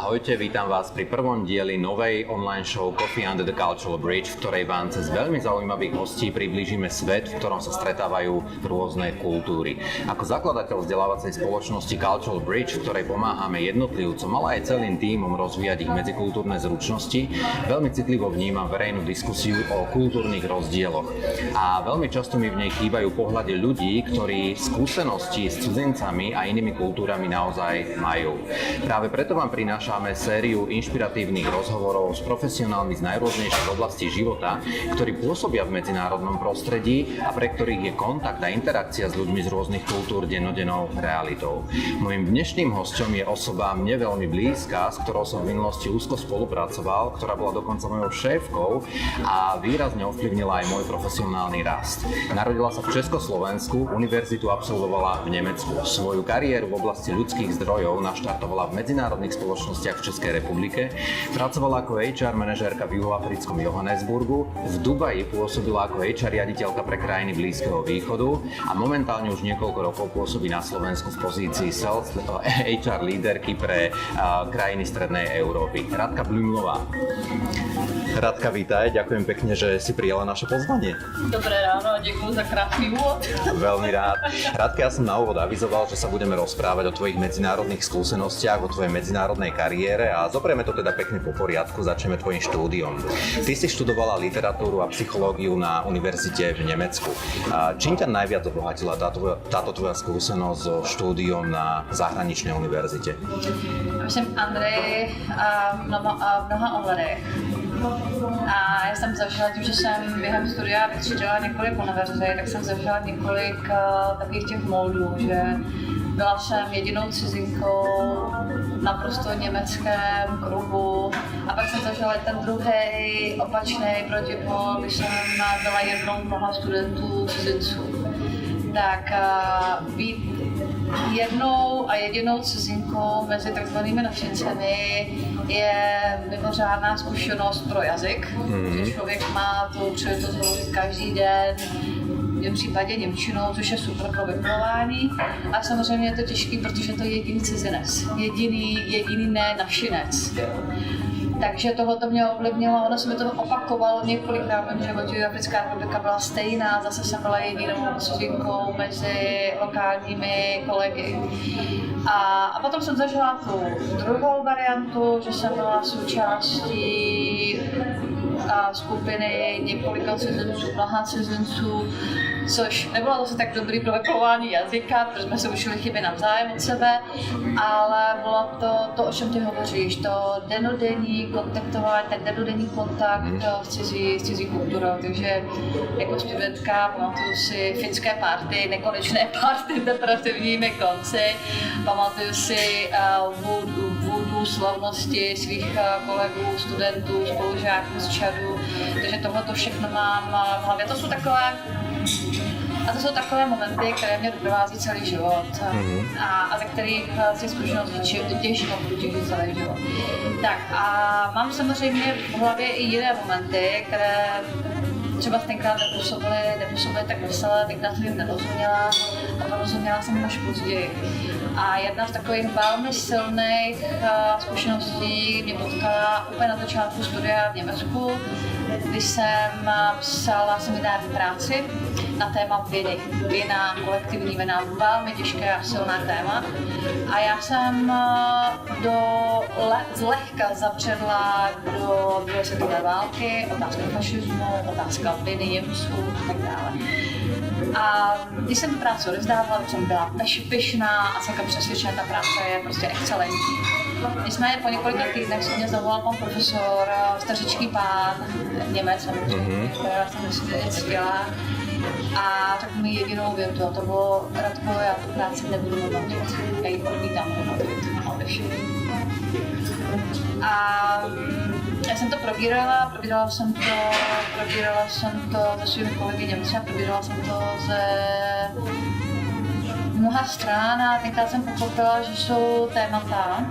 Ahojte, vítam vás pri prvom dieli novej online show Coffee Under the Cultural Bridge, v ktorej vám cez veľmi zaujímavých hostí priblížime svet, v ktorom sa stretávajú rôzne kultúry. Ako zakladateľ vzdelávacej spoločnosti Cultural Bridge, v ktorej pomáhame jednotlivcom, ale aj celým tímom rozvíjať ich medzikultúrne zručnosti, veľmi citlivo vnímam verejnú diskusiu o kultúrnych rozdieloch. A veľmi často mi v nej chýbajú pohľady ľudí, ktorí skúsenosti s cudzincami a inými kultúrami naozaj majú. Práve preto vám prinášame sériu inšpiratívnych rozhovorov s profesionálmi z najrôznejších oblastí života, ktorí pôsobia v medzinárodnom prostredí a pre ktorých je kontakt a interakcia s ľuďmi z rôznych kultúr dennodennou realitou. Mojím dnešným hosťom je osoba mne veľmi blízka, s ktorou som v minulosti úzko spolupracoval, ktorá bola dokonca mojou šéfkou a výrazne ovplyvnila aj môj profesionálny rast. Narodila sa v Československu, univerzitu absolvovala v Nemecku. Svoju kariéru v oblasti ľudských zdrojov naštartovala v medzinárodných spoločnostiach v Českej republike, pracovala ako HR manažérka v juhoafrickom Johannesburgu, v Dubaji pôsobila ako HR riaditeľka pre krajiny Blízkeho východu a momentálne už niekoľko rokov pôsobí na Slovensku v pozícii HR líderky pre krajiny Strednej Európy. Radka Blümlová. Radka, vítaj, ďakujem pekne, že si prijala naše pozvanie. Dobré ráno a ďakujem za krátky úvod. Veľmi rád. Radka, ja som na úvod avizoval, že sa budeme rozprávať o tvojich medzinárodných skúsenostiach, o tvojej medzinárodnej kariére a zobrieme to teda pekne po poriadku, začneme tvojim štúdiom. Ty si študovala literatúru a psychológiu na univerzite v Nemecku. Čím ťa najviac obohatila táto tvoja skúsenosť so štúdiom na zahraničnej univerzite? Jsem Andrej v mnoha ohledech. A já jsem zažila tím, že jsem během studia vystřídala několik univerzit, tak jsem zažila několik takových těch módů, že byla jsem jedinou cizinkou v naprosto německém kruhu a pak jsem zažila ten druhý opačný protipol, když jsem byla jednou mnoha studentů cizinců. Tak být jednou a jedinou cizinkou mezi takzvanými nadšencemi je mimořádná zkušenost pro jazyk, že člověk má tu příležitost mluvit každý den, v mém případě němčinou, což je super pro vyplování. A samozřejmě je to těžký, protože to je jediný cizinec, jediný ne našinec. Takže tohle to mě ovlivnilo, ono se mi to opakovalo několikrát v mém životě. Africká republika byla stejná, zase jsem byla jedinou cizinkou mezi lokálními kolegy. A potom jsem zažila tu druhou variantu, že jsem byla součástí skupiny několika cizinců, mnoha cizinců, což nebylo zase tak dobrý pro vyplování jazyka, protože jsme se učili chyby navzájem od sebe, ale bylo to, o čem ty hovoříš, to dennodenní kontaktování, ten dennodenní kontakt s cizí kulturou. Takže jako studentka pamatuju si finské party, nekonečné party s depresivními konci, pamatuju si voodoo slavnosti svých kolegů, studentů, spolužáků z Čadu, takže tohle to všechno mám v hlavě. To jsou takové momenty, které mě doprovází celý život a ze kterých si zkušeností těžím a budu těžit celý život. Tak a mám samozřejmě v hlavě i jiné momenty, které třeba tenkrát nepůsobily tak veselé, tenkrát jsem jim nerozuměla a porozuměla jsem jim až později. A jedna z takových velmi silných zkušeností mě potkala úplně na začátku studia v Německu, když jsem psala seminární práci na téma viny. Vina, kolektivní vina, velmi těžké a silné téma. A já jsem zlehka zabředla do druhé světové války, otázka fašismu, otázka viny Němců a tak dále. A když jsem tu práci odevzdávala, tak jsem byla pyšná a celkem přesvědčená, ta práce je prostě excelentní. Nicméně po několika týdnech se mě zavolal pan profesor, stařičký pán, Němec, která jsem myslím, že je skvělá. A tak mi jedinou větu, to bylo: Radko, já tu práci nebudu hodnotit, já ji odmítám hodnotit, odešel. A já jsem to probírala jsem to se svými kolegy Němci a probírala jsem to ze mnoha stran a tenkrát jsem pochopila, že jsou témata,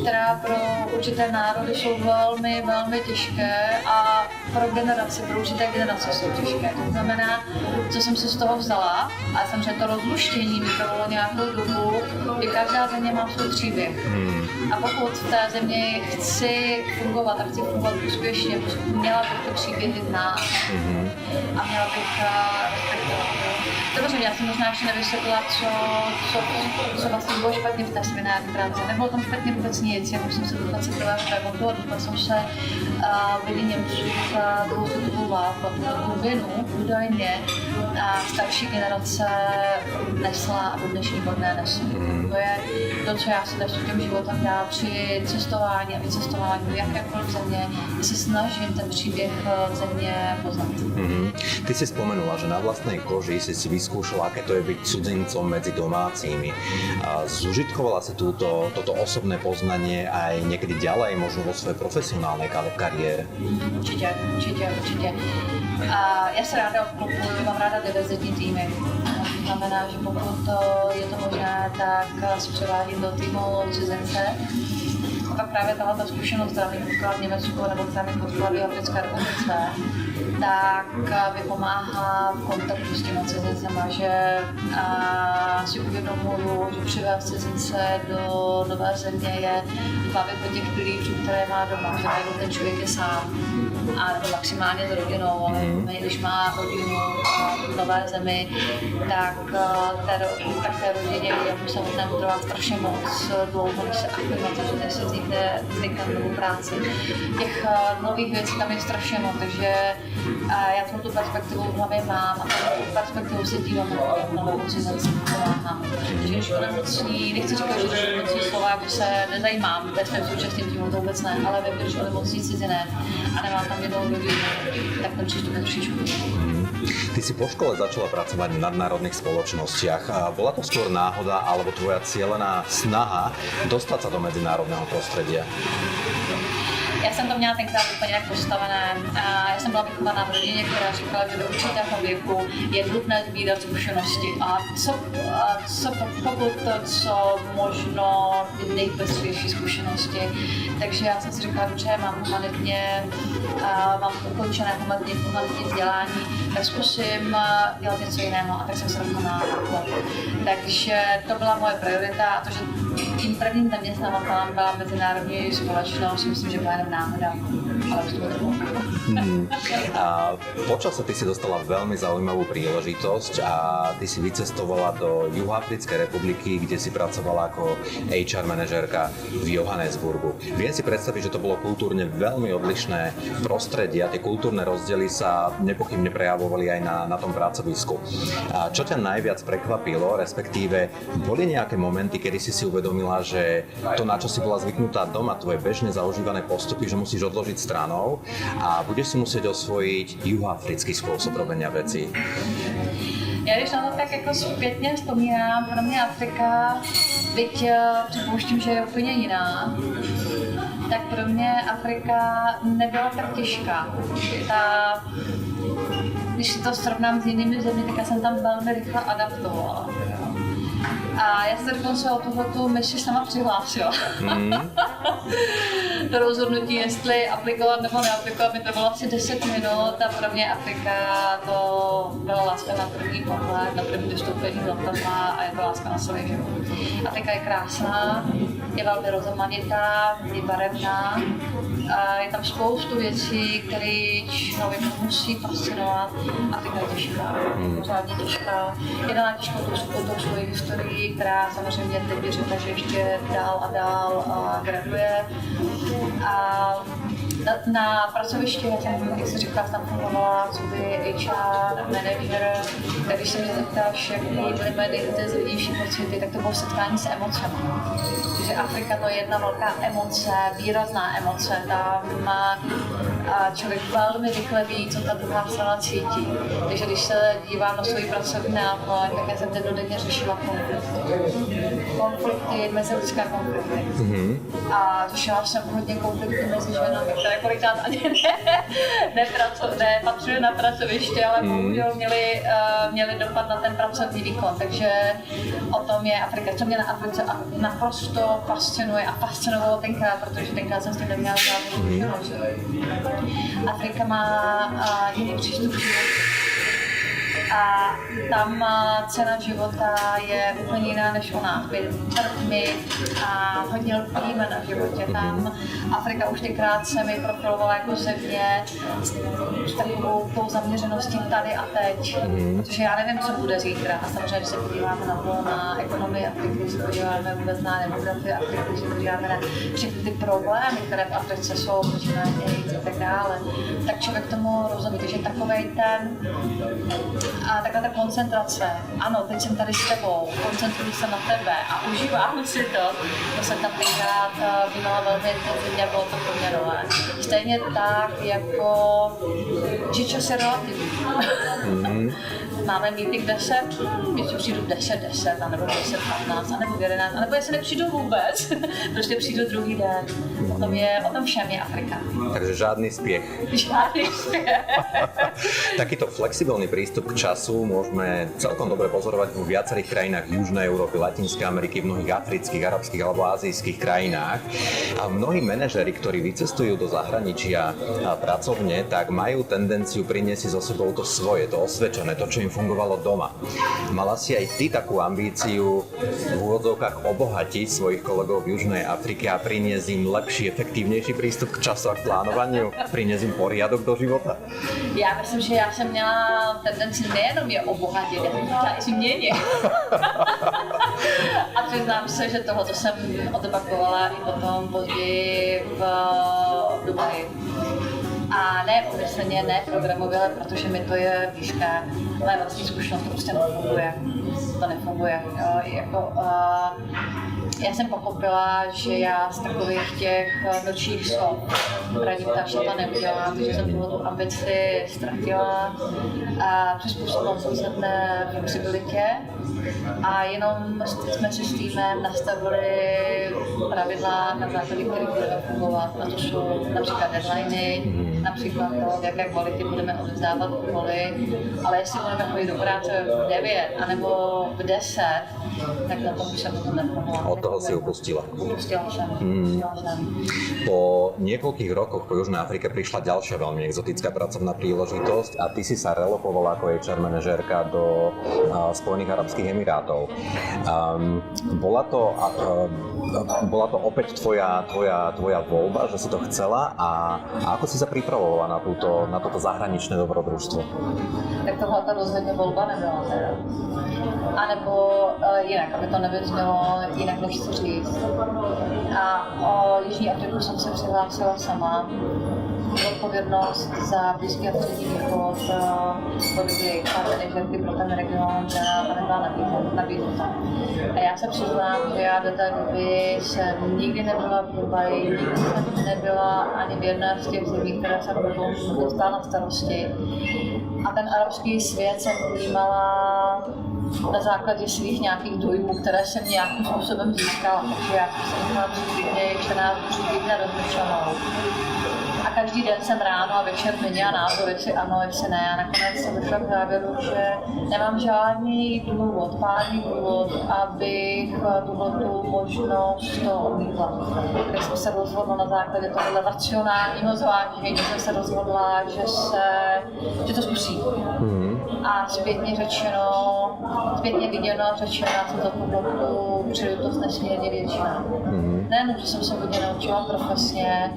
která pro určité národy jsou velmi, velmi těžké a pro generaci, pro určité generace jsou těžké. To znamená, co jsem si z toho vzala, a jsem, že to rozluštění mi trvalo nějakou dobu, že každá země má svůj příběh. A pokud v té zemi chci fungovat a chci fungovat úspěšně, měla bych ty příběhy znát a měla bych respektovat. Dobře, já jsem možná ještě nevysvětlila, co vlastně bylo špatně v té seminární práci. Nebylo tam špatně vůbec nic, já jsem se dostala citlivého tématu a dostala jsem se byli Němců za druhou světovou válku a vinu údajně starší generace nesla a do dnešní hodné nesou. To je to, co já si dnes tím životem dá při cestování a vycestování do jakékoliv země, se snažím ten příběh země poznat. Ty si spomenula, že na vlastnej koži si vyskúšala, aké to je byť cudzincom medzi domácimi. Zužitkovala si toto osobné poznanie aj niekedy ďalej, možno vo svojej profesionálnej kariére? Určitě. A já se ráda obklopuju, mám ráda diverzitní týmy. To znamená, že pokud je to možné, tak si převádím do týmu cizince. A pak právě tato zkušenost, která mi potkala v Německu nebo která mi potkala v Africké republice, tak mi pomáhá v kontaktu s těma cizincema, že si uvědomuju, že přivést cizince do nové země je bavit o těch pilířů, které má doma, že najednou ten člověk je sám. A nebo maximálně s rodinou, ale když má rodinu v nové zemi, tak té rodině jako samotnému trvá strašně moc dlouho, než se aklimatizuje, než se zvykne novou práci. Těch nových věcí tam je strašně moc, takže já tu perspektivu v hlavě mám a tu perspektivu se dívám na novou cizinci, pomáhám. Takže když onemocní, nechci říkat, že když onemocní slova, že se nezajímám ve svém současném týmu, to vůbec ne, ale vím, když onemocní cizinec a nemám tam jednou rodinu, tak ten přístup je trošičku. Ty si po škole začala pracovať v nadnárodných spoločnostiach. Bola to skôr náhoda alebo tvoja cielená snaha dostať sa do medzinárodného prostredia? Já jsem to měla tenkrát úplně jak postavené. Já jsem byla vychovaná v rodině, která říkala, že do určitého věku je nutné sbírat zkušenosti. A pokud to, co možno nejpestřejší zkušenosti. Takže já jsem si říkala, že mám mám ukončené humanitní vzdělání, tak zkusím dělat něco jiného a tak jsem se rozhodla. Takže to byla moje priorita a to, že tím prvním zaměstnavatelem byla mezinárodní společnost, myslím, že byla jenom náhoda, ale už to bylo. Počas sa ty si dostala veľmi zaujímavú príležitosť a ty si vycestovala do Juhoafrickej republiky, kde si pracovala ako HR manažérka v Johannesburgu. Viem si predstaviť, že to bolo kultúrne veľmi odlišné prostredie a tie kultúrne rozdiely sa nepochybne prejavovali aj na tom pracovisku. Čo ťa najviac prekvapilo, respektíve boli nejaké momenty, kedy si uvedomila, že to, na čo si bola zvyknutá doma, tvoje bežne zaužívané postupy, že musíš odložiť stranou a budeš si musieť osvojiť juhoafrický spôsob robenia vecí? Já když na to tak jako zpětně vzpomínám, pro mě Afrika, byť připouštím, že je úplně jiná, tak pro mě Afrika nebyla tak těžká. Když si to srovnám s jinými zeměmi, tak já jsem tam velmi rychle adaptovala. A já se dokonce o tuhletu misi sama přihlásila. To rozhodnutí, jestli aplikovat nebo neaplikovat, mi trvalo asi 10 minut a pro mě Afrika to byla láska na první pohled, na první vystoupení z letadla a je to láska na celý život. Afrika je krásná, je velmi rozmanitá, je barevná. A je tam spoustu věcí, které člověk musí fascinovat. Afrika je těžká, pořádně těžká. Je daná těžkou tou svojí historii, která samozřejmě teď věřím, že ještě dál a dál graduje. A na pracovišti, jak jsi říkala, jsem fungovala coby HR, manager, tak když se mě zeptáš, jaký byly moje nejintenzivnější pocity, tak to bylo setkání s emocemi. Takže Afrika to je jedna velká emoce, výrazná emoce, tam člověk velmi rychle ví, co ta druhá strana cítí. Takže když se dívám na svůj pracovní náplň, tak já jsem dennodenně řešila konflikt. konflikty, mezilidské konflikty. A řešila jsem hodně konflikty mezi ženami, které kolikrát ani nepatřily na pracoviště, ale bohužel měly dopad na ten pracovní výkon. Takže o tom je Afrika. Co mě na Africe naprosto fascinuje a fascinovalo tenkrát, protože tenkrát jsem s tím neměla žádnou zkušenost. Afrika má jiný přístup k životu. A tam cena života je úplně jiná než u nás. My a hodně lpíme na životě. Tam Afrika už tenkrát se mi profilovala jako země s takovou tou zaměřeností tady a teď. Protože já nevím, co bude zítra. A samozřejmě, když se podíváme na ekonomii Afriky, když se podíváme vůbec na demografii Afriky, když se podíváme na všechny ty problémy, které v Africe jsou, počínaje AIDS a tak dále, tak člověk tomu rozumí. Takže takovej ten a takhle ta koncentrace. Ano, teď jsem tady s tebou, koncentruji se na tebe a užívám si to jsem tam tenkrát vnímala velmi intenzivně, bylo to pro mě nové. Stejně tak, jako, že čas je relativní. Máme meeting 10, jestli přijdu 10, anebo 10:15, anebo 11, anebo jestli nepřijdu vůbec, prostě přijdu druhý den. O tom všem je Afrika. Takže žádný spěch. Žádný spěch. Takýto flexibilný prístup k času môžeme celkom dobre pozorovať vo viacerých krajinách Južnej Európy, Latinskej Ameriky, v mnohých afrických, arabských alebo azijských krajinách. A mnohí manažeri, ktorí vycestujú do zahraničia pracovne, tak majú tendenciu priniesť si so sebou to svoje, to osvedčené, to, čo im fungovalo doma. Mala si aj ty takú ambíciu v úvodzovkách obohatiť svojich kolegov v Južnej Afrike a priniesť im lepší, efektívnejší prístup k času a k plánovaniu, priniesť im poriadok do života? Já myslím, že já jsem měla tendenci nejenom je obohatit, já jsem chtěla i změnit. A přiznám se, že tohoto jsem opakovala i potom později v Dubaji. A ne umyslně, ne programově, protože mi to je blízké. Moje vlastní zkušenost prostě nefunguje. To nefunguje. Já jsem pochopila, že já z takových těch nočních slov radím ta šlapa neudělám, že jsem tu ambici ztratila a přizpůsobila jsem se té flexibilitě a jenom jsme si s týmem nastavili pravidla, na základě kterých budeme fungovat. A to jsou například deadliny, například to, v jaké kvality budeme odevzdávat úkoly, ale jestli budeme chodit do práce v 9 anebo v 10, tak na tom už jsem to nepomohla. Od toho si upustila. Upustila jsem. Po niekoľkých rokoch po Južnej Afrike prišla ďalšia veľmi exotická pracovná príležitosť a ty si sa relokovala ako HR manažérka do Spojených arabských emirátov. Bola to opäť tvoja voľba, že si to chcela a ako si sa pripravovala na toto zahraničné dobrodružstvo? Tak tohle to rozhodně volba nebyla teda. A nebo jinak, aby to nevyznělo jinak, než chci říct. A o Jižní Afriku jsem se přihlásila sama. Odpovědnost za Blízký a Střední východ v podobě manažerky pro ten region, která nebyla nabídnuta. A já se přiznám, že já do té doby jsem nikdy nebyla v Dubaji, nikdy jsem nebyla ani v jedné z těch zemí, které jsem dostala na starosti. A ten arabský svět jsem vnímala na základě svých nějakých dojmů, které jsem nějakým způsobem získala. Takže já jsem měla přibližně 14 týdny rozmyšlenou. A každý den jsem ráno a večer měnila názor, jestli ano, jestli ne. A nakonec jsem došla k závěru, že nemám žádný důvod, abych tu možnost odmítla. Tak jsem se rozhodla na základě tohoto racionálního zvážení, jsem se rozhodla, že to zkusím. A zpětně viděno a řečeno, já jsem za tu příležitost nesmírně většina. Nejenom, že jsem se hodně naučila profesně,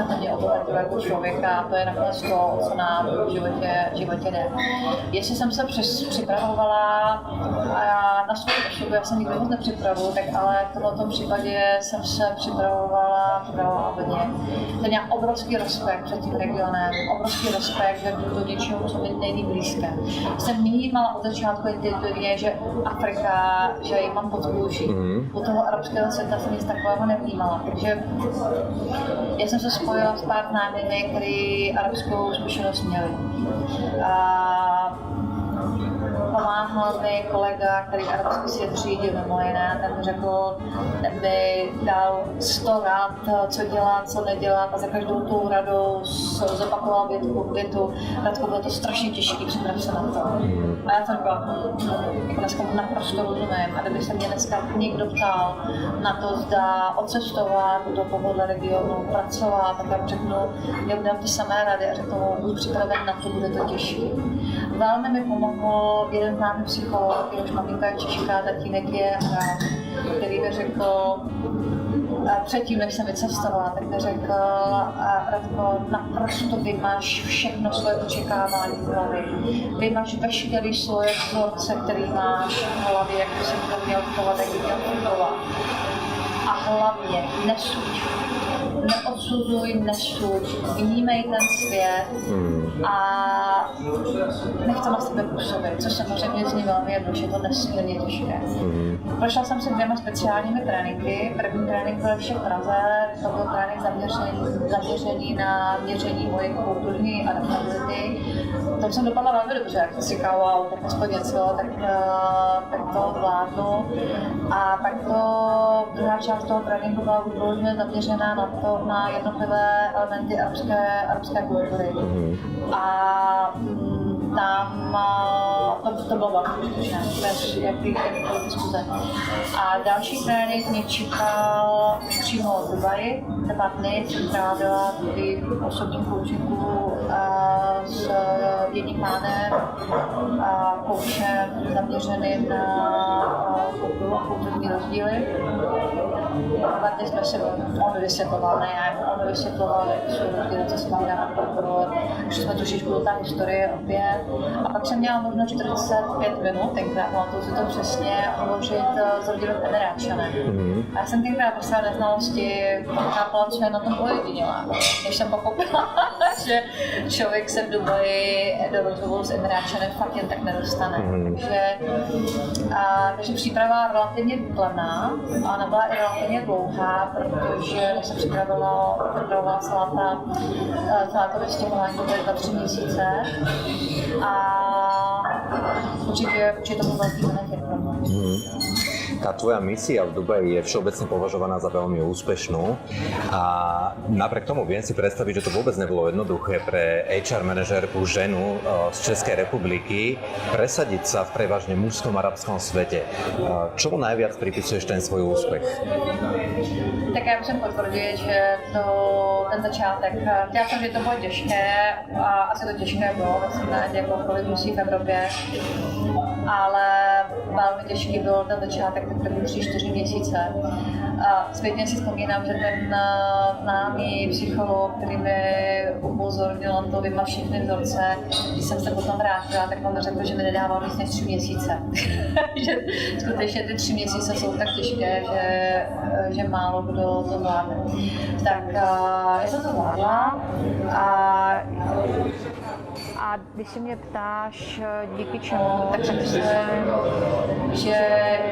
to mě obohatilo jako člověka a to je nakonec to, o co nám v životě jde. Jestli jsem se připravovala na svou osobu, já jsem nikdy moc nepřipravuju, tak ale v tomto případě jsem se připravovala hodně. To měla obrovský respekt před tím regionem, obrovský respekt, že jdu do něčeho, co mi není blízké. Jsem vnímala od začátku intuitivně, že Afrika, že ji mám pod kůží. U toho arabského světa jsem nic takového nevnímala, takže já jsem se spojila s pár známými, kteří arabskou zkušenost měli. pomáhal mi kolega, který arabský svět řídil mimo jiné, ten mi řekl, ten mi dal 100 rad, co dělat, co nedělat a za každou tou radou zopakoval větu po větu. Radko, bylo to strašně těžké, připrav se na to. A já jsem byla, jako dneska naprosto rozumím. A kdyby se mě dneska někdo ptal na to, zda odcestovat do tohohle regionu, pracovat, tak já řeknu, já budem ty samé rady a řeknu, budu připraven na to, bude to těžké. Velmi mi pomohl jeden známý psycholog, jehož maminka je Češka, tatínek je Arab, který mi řekl, předtím, než jsem vycestovala, tak mi řekl, Radko, naprosto vymaž všechno svoje očekávání v hlavě. Vymaž veškerý svoje vzorce, který máš v hlavě, jak by se to měl chovat, jak by měl fungovat. A hlavně nesuď. Neodsuzuj, nesuď, vnímej ten svět a nech to na sebe působit, což samozřejmě zní velmi jednoduše, je to nesmírně těžké. Prošla jsem si 2 speciálními tréninky. První trénink byl ještě v Praze, to byl trénink zaměřený na měření moje kulturní adaptability. Tam jsem dopadla velmi dobře, jak si říkala, wow, tak aspoň něco, tak to zvládnu. A pak to druhá část toho tréninku byla vyloženě zaměřená na to, na jednotlivé elementy arabské kultury. A tam to bylo velmi úspěšné, bez jakýchkoliv diskuze. A další trénink mě čekal přímo v Dubaji, 2 dny, jsem trávila v osobním coachingu s jedním pánem a koučem zaměřeným na kulturní rozdíly. 2 dny jsme se on vysvětloval, ne já, on vysvětloval, jak jsou rozdíly, co se mám dát podporovat, že jsme trošičku do té historie opět. A pak jsem měla možná 45 minut, tenkrát pamatuju si to přesně, hovořit s rodinou Emiráčanem. A já jsem tenkrát po své neznalosti chápala, co je na tom ojedinělá. Než jsem pochopila, že člověk se v Dubaji do rozhovoru s Emiráčanem fakt jen tak nedostane. Takže příprava relativně důkladná, a ona byla i relativně dlouhá, protože než se připravovala celá to vystěhování, to byly 2-3 měsíce. A určitě to byl velký benefit pro mě. Tá tvoja misia v Dubaji je všeobecne považovaná za veľmi úspešnú a napriek tomu viem si predstaviť, že to vôbec nebolo jednoduché pre HR manažérku ženu z Českej republiky presadiť sa v prevažne mužskom arabskom svete. Čomu najviac pripisuješ ten svoj úspech? Tak já musím potvrdit, že ten začátek, já jsem, že to bylo těžké a asi to těžké bylo, vlastně jakoukoliv musí v Evropě, ale velmi těžký byl ten začátek, ten první 3-4 měsíce. Zpětně si vzpomínám, že ten známý psycholog, který mi upozornil na to vymaž všechny vzorce, když jsem se potom vrátila, tak on řekl, že mi nedával víc než 3 měsíce. Že skutečně ty 3 měsíce jsou tak těžké, že málo kdo to zvládne. Tak já jsem to zvládla a když se mě ptáš, díky čemu, tak řekl jsem, že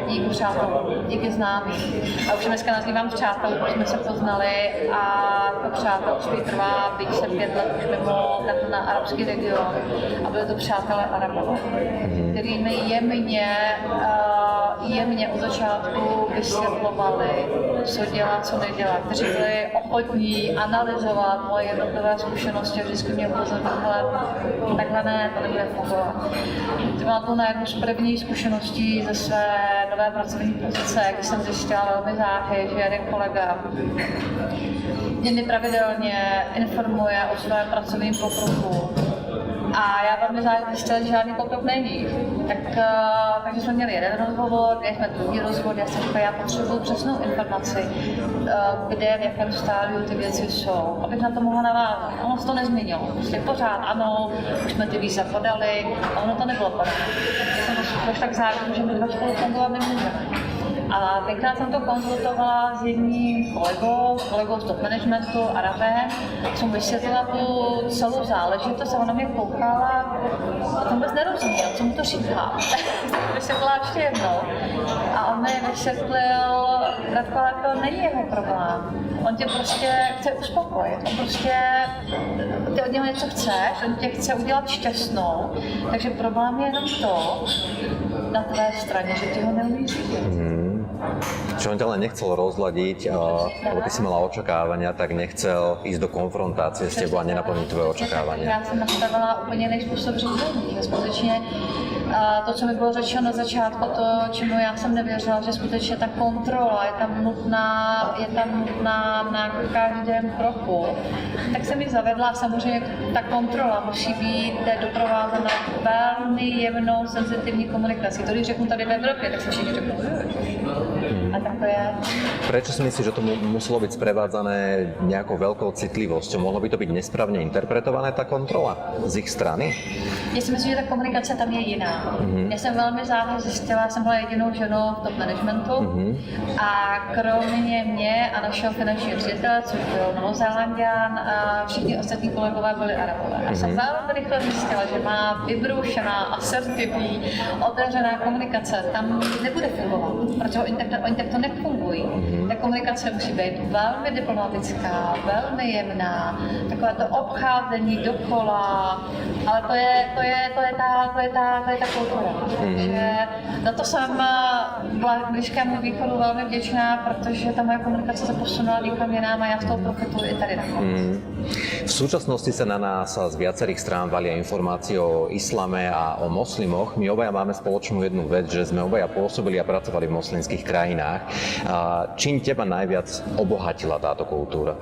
díky přátelům, díky známým. A už dneska nazývám přátel, protože jsme se poznali a to přátelství trvá, byť jsem 5 let už mimo na arabský region a byli to přátelé Arabové, který mi jemně od začátku vysvětlovali, co dělat, co nedělat, kteří byli ochotní analyzovat moje jednotlivé zkušenosti a vždycky mě upozornili, takhle ne, to nebude fungovat. Byla to na jednu z prvních zkušeností ze své nové pracovní pozice, když jsem zjistila velmi záhy, že jeden kolega mě pravidelně informuje o svém pracovním pokroku. A já velmi záhy zjistila, že žádný pokrok není. Takže jsme měli jeden rozhovor, měli jsme druhý rozhovor, já jsem říkala, já potřebuji přesnou informaci, kde, v jakém stádiu ty věci jsou, abych na to mohla navázat. A ono se to nezměnilo. Prostě pořád ano, už jsme ty víza podali a ono to nebylo podobné. Já jsem došla k závěru, že my 2 spolu fungovat nemůžeme. A tenkrát jsem to konzultovala s jedním kolegou z top managementu, Arabem, jsem vysvětlila tu celou záležitost a ona mě koukala a to vůbec nerozuměl, co mu to říká. Vysvětlila ještě jednou a on mi vysvětlil, Radko, ale to není jeho problém. On tě prostě chce uspokojit, on prostě, ty od něho něco chceš, on tě chce udělat šťastnou, takže problém je jenom to, na tvé straně, že ti ho neumí řídit. Čiže on ťa len nechcel rozladiť, lebo ty si mala očakávania, tak nechcel ísť do konfrontácie s tebou a nenaplniť tvoje očakávania. Já jsem nastavila úplně jiný způsob řízení, že skutečně to, co mi bylo řečeno na začátku, to, čemu já jsem nevěřila, že skutečně ta kontrola je tam nutná na každém kroku, tak jsem ji zavedla a samozřejmě ta kontrola musí být doprovázena velmi jemnou, senzitivní komunikací. To, když řeknu tady v Evropě, tak se všichni řeknou, a tak to je. Prečo si myslíš, že to muselo byť sprevádzané nejakou veľkou citlivosťou? Mohlo by to byť nesprávne interpretované, tá kontrola z ich strany? Já si myslím, že ta komunikace tam je jiná. Já jsem velmi záhy zjistila, jsem byla jedinou ženou v top managementu a kromě mě a našeho finančního ředitele, což byl Novozélanďan, a všichni ostatní kolegové byli Arabové. A jsem velmi rychle zjistila, že má vybroušená, asertivní, otevřená komunikace tam nebude fungovat, protože oni takto nefungují. Ta komunikace musí být velmi diplomatická, velmi jemná, takové to obcházení dokola, ale to je ta kultura. Takže za to jsem byla Blízkému východu velmi vděčná, protože ta moje komunikace se posunula někam jinam a já z toho profituji i tady nakonec. V súčasnosti sa na nás z viacerých strán valia informácie o islame a o moslimoch. My obaja máme spoločnú jednu vec, že sme obaja pôsobili a pracovali v moslimských krajinách. Čím teba najviac obohatila táto kultúra?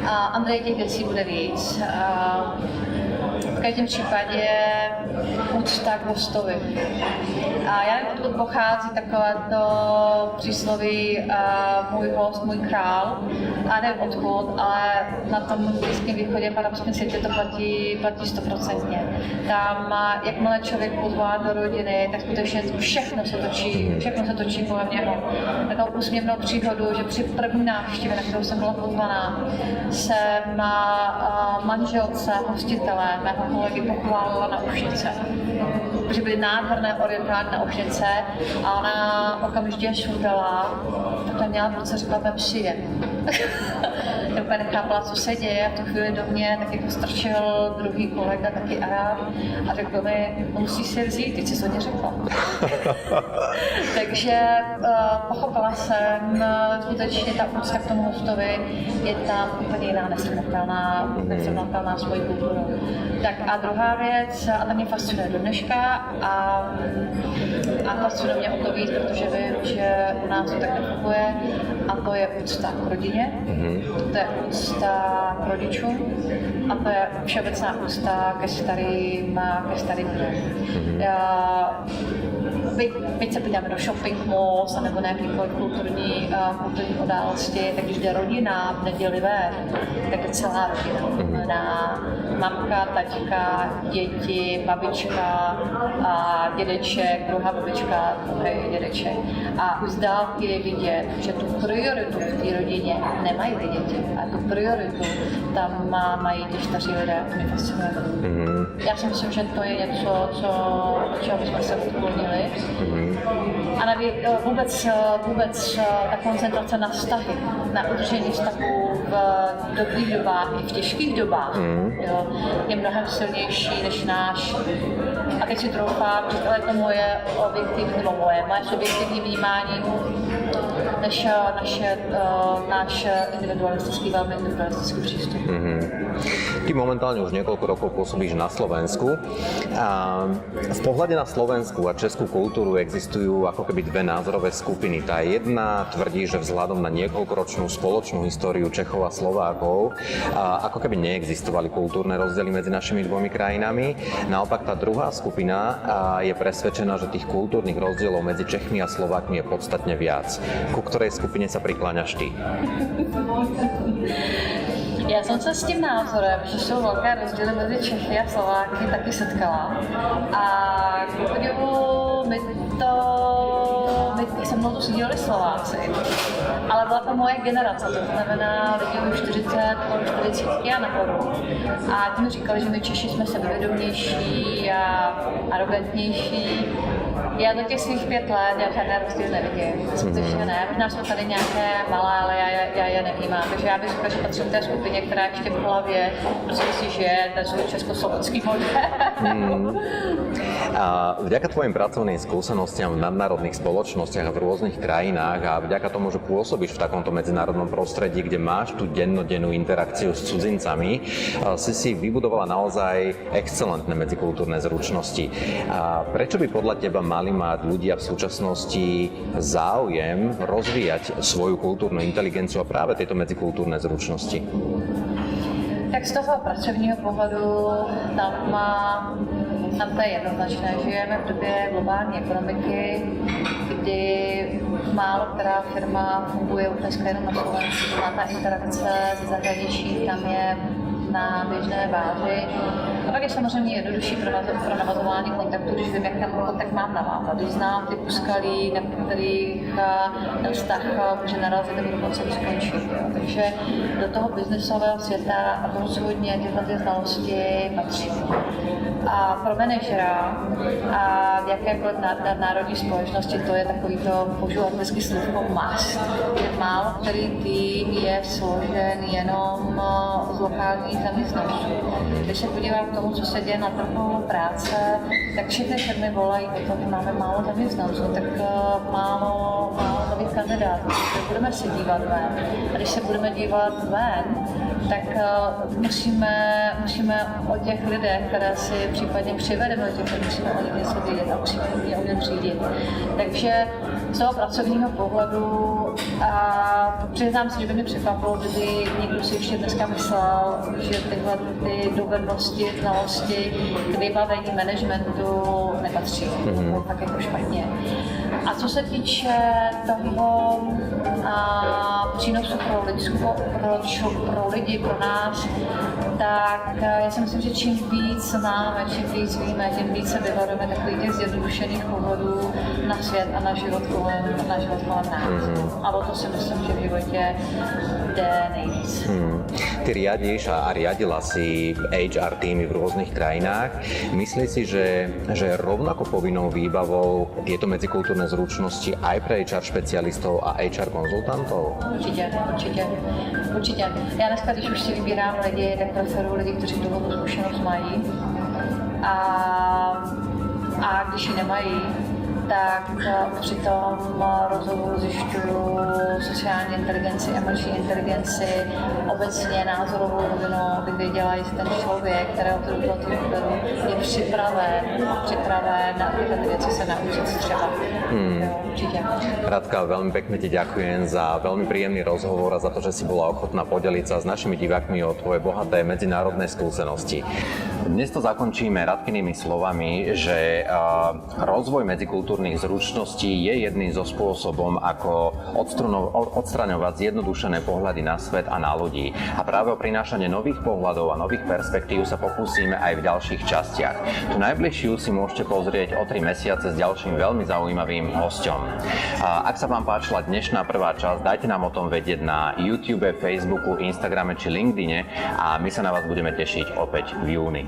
Andrej, těch věcí bude víc. V každém případě úcta k hostovi. A já nevím, odkud pochází takovéto přísloví můj host, můj král. A nevím odkud, ale na tom Blízkém východě, v arabském světě to platí 100%. Tam, jakmile člověk pozvá do rodiny, tak skutečně všechno se točí kolem něho. Takovou úsměvnou příhodu, že při první návštěvě, na kterou jsem byla pozvaná, jsem manželce, hostitele, mého kolegy pochválila na ušnice. Protože byly nádherné orientální na ušnice a ona okamžitě šudala, takhle měla v ruce, řekla, vem si je. Já úplně nechápala, co se děje a v tu chvíli do mě tak jako strčil druhý kolega, taky Arab a řekl mi, musíš si vzít, ty jsi to neřekla. Takže pochopila jsem, skutečně ta úcta k tomu hostovi je tam úplně jiná, nesrovnatelná svojí kulturou. Tak a druhá věc, a ta mě fascinuje do dneška a fascinuje mě o to víc, protože vím, že u nás to tak nefunguje, a to je úcta k rodině, to je úcta k rodičům a to je všeobecná úcta ke starým lidem. Byť se podíváme do shopping malls nebo na jakýkoliv kulturní události, tak když jde rodina v neděli ven, tak je celá rodina. Na mamka, taťka, děti, babička a dědeček, druhá babička, druhý dědeček. A už z dálky je vidět, že tu prioritu v té rodině nemají ty děti, a tu prioritu tam mají ty staří lidé, to mě fascinuje. Já si myslím, že to je něco, čeho bychom se uklonili. A navíc vůbec ta koncentrace na vztahy, na udržení vztahů v dobrých dobách i v těžkých dobách, jo, je mnohem silnější než náš. A teď si troufám, že tohle je to moje subjektivní vnímání, než náš velmi individualistický přístup. Ty momentálne už niekoľko rokov pôsobíš na Slovensku. V pohľade na slovenskú a českú kultúru existujú ako keby dve názorové skupiny. Tá jedna tvrdí, že vzhľadom na niekoľkoročnú spoločnú históriu Čechov a Slovákov ako keby neexistovali kultúrne rozdiely medzi našimi dvomi krajinami. Naopak tá druhá skupina je presvedčená, že tých kultúrnych rozdielov medzi Čechmi a Slovákmi je podstatne viac. Ku ktorej skupine sa prikláňaš ty? Já jsem se s tím názorem, že jsou velké rozdíly mezi Čechy a Slováky, taky setkala. A k podivu mi se mnou tu sdíleli Slováci, ale byla to moje generace, to znamená lidi už 40, 40 a nahoru. A ti mi říkali, že my Češi jsme sebevědomější a arrogantnější. Já za těch svých 5 let já žádné rozdíl nevidím. Skutečně ne. Možná jsou tady nějaké malé, ale já je nevnímám. Takže já bych řekla, že patřím k té skupině, která ještě v hlavě prostě si žije ten svůj československý model. A vďaka tvojim pracovným skúsenostiam v nadnárodných spoločnostiach a v rôznych krajinách a vďaka tomu, že pôsobíš v takomto medzinárodnom prostredí, kde máš tú dennodennú interakciu s cudzincami, si vybudovala naozaj excelentné medzikultúrne zručnosti. A prečo by podľa teba mali mať ľudia v súčasnosti záujem rozvíjať svoju kultúrnu inteligenciu a práve tieto medzikultúrne zručnosti? Tak z toho pracovního pohledu tam to je jednoznačné. Žijeme v době globální ekonomiky, kdy málo která firma funguje dneska jenom na Slovensku. Ta interakce z zahraničí tam je na běžné bázi. A pak je samozřejmě jednodušší pro navazování kontaktu, když vím, jak ten kontakt mám navázat. Když znám ty puskalí, na kterých ten vztah může narazit nebo dokonce skončit. Takže do toho biznesového světa rozhodně tyhle znalosti patří. A pro manažera a v jakékoliv národní společnosti to je takový to používatelský slůvko must. Málo který tým je složen jenom z lokálních zaměstnanců. Když se podívám k tomu, co se děje na trhu práce, tak všechny firmy volají o tom, že máme málo zaměstnanců, tak málo nových kandidátů. Budeme se dívat ven. A když se budeme dívat ven, tak musíme o těch lidech, které si případně přivedeme, musíme o nich něco vědět a musíme o něm řídit. Takže z toho pracovního pohledu a přiznám se, že by mě překvapilo, kdyby někdo si ještě dneska myslel, že tyhle ty dovednosti, znalosti k vybavení managementu nepatří. To tak jako špatně. A co se týče toho přínosu pro lidi, pro nás, tak já si myslím, že čím víc známe, čím víc víme, tím víc se vyvarujeme takových těch zjednodušených pohledů na svět a na život kolem nás. A o to si myslím, že v životě jde nejvíc. Ty riadiš a riadila si HR týmy v rôznych krajinách. Myslíš si, že rovnako povinnou výbavou tieto medzikultúrne zručnosti aj pre HR špecialistov a HR konzultantov? Určitě. Já dneska, když už si vybírám lidi, tak preferuji lidi, kteří dlouhou zkušenost mají. A když ji nemají, tak při tom rozhovoru zjišťuju sociální inteligenci, emoční inteligenci, obecně názorovou rovinu, abych věděla, jestli ten člověk, kterého to vyberu, je připraven na tyhle věci se naučit třeba. Určitě. Radka, veľmi pekne ti ďakujem za veľmi príjemný rozhovor a za to, že si bola ochotná podeliť sa s našimi divákmi o tvoje bohaté medzinárodné skúsenosti. Dnes to zakončíme Radkynými slovami, že rozvoj medzikultúrnych zručností je jedným zo spôsobom, ako odstraňovať zjednodušené pohľady na svet a na ľudí. A práve o prinášanie nových pohľadov a nových perspektív sa pokúsime aj v ďalších častiach. Tu najbližšiu si môžete pozrieť o 3 mesiace s ďalším veľmi zaujímavým hosťom. Ak sa vám páčila dnešná prvá časť, dajte nám o tom vedieť na YouTube, Facebooku, Instagrame či LinkedIne a my sa na vás budeme tešiť opäť v júni.